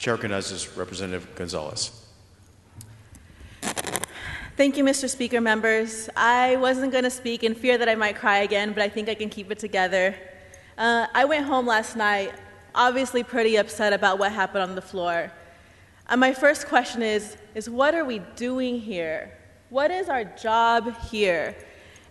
Chair recognizes Representative González. Thank you, Mr. Speaker, members. I wasn't going to speak in fear that I might cry again, but I think I can keep it together. I went home last night, obviously pretty upset about what happened on the floor. And my first question is what are we doing here? What is our job here?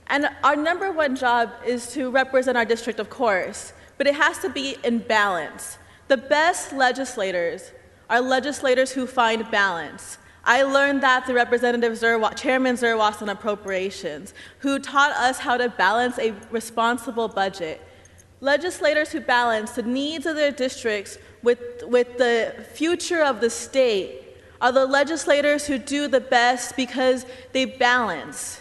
And our number one job is to represent our district, of course, but it has to be in balance. The best legislators are legislators who find balance. I learned that through Chairman Zerwas on appropriations, who taught us how to balance a responsible budget. Legislators who balance the needs of their districts with the future of the state are the legislators who do the best because they balance.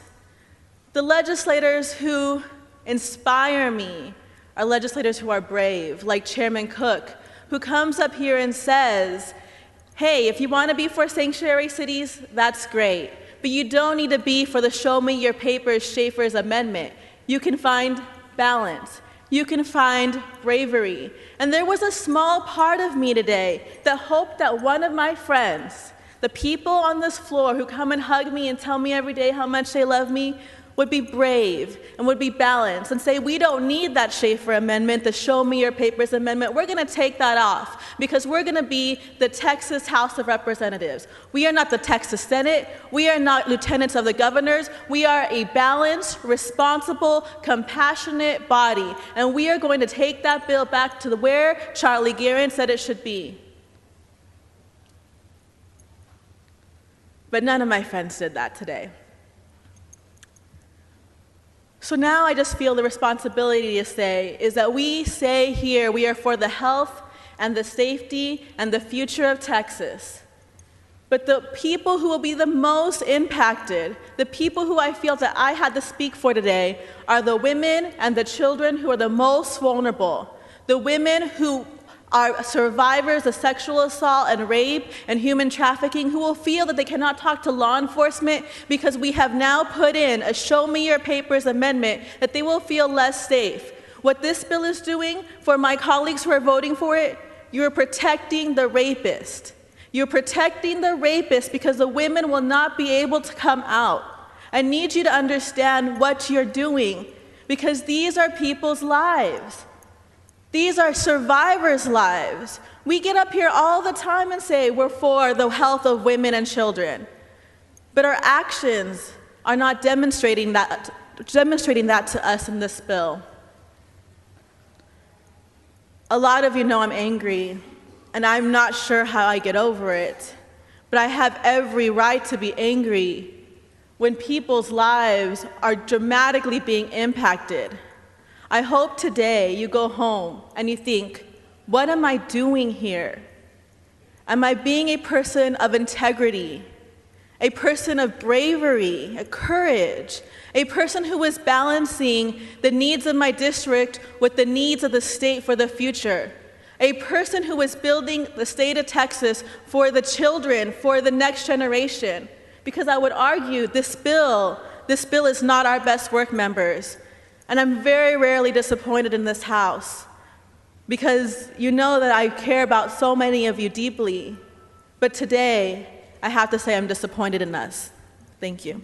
The legislators who inspire me are legislators who are brave, like Chairman Cook, who comes up here and says, hey, if you want to be for sanctuary cities, that's great, but you don't need to be for the Show Me Your Papers Schaefer's amendment. You can find balance. You can find bravery. And there was a small part of me today that hoped that one of my friends, the people on this floor who come and hug me and tell me every day how much they love me, would be brave and would be balanced and say, we don't need that Schaefer amendment, the Show Me Your Papers amendment. We're going to take that off because we're going to be the Texas House of Representatives. We are not the Texas Senate. We are not lieutenants of the governors. We are a balanced, responsible, compassionate body, and we are going to take that bill back to where Charlie Guerin said it should be. But none of my friends did that today. So now I just feel the responsibility to say is that we say here we are for the health and the safety and the future of Texas. But the people who will be the most impacted, the people who I feel that I had to speak for today, are the women and the children who are the most vulnerable. The women who are survivors of sexual assault and rape and human trafficking, who will feel that they cannot talk to law enforcement because we have now put in a Show Me Your Papers amendment, that they will feel less safe. What this bill is doing for my colleagues who are voting for it, you're protecting the rapist. You're protecting the rapist because the women will not be able to come out. I need you to understand what you're doing because these are people's lives. These are survivors' lives. We get up here all the time and say we're for the health of women and children, but our actions are not demonstrating that to us in this bill. A lot of you know I'm angry, and I'm not sure how I get over it, but I have every right to be angry when people's lives are dramatically being impacted. I hope today you go home and you think, what am I doing here? Am I being a person of integrity, a person of bravery, a courage, a person who is balancing the needs of my district with the needs of the state for the future, a person who is building the state of Texas for the children, for the next generation? Because I would argue this bill is not our best work, members. And I'm very rarely disappointed in this House because you know that I care about so many of you deeply. But today, I have to say I'm disappointed in us. Thank you.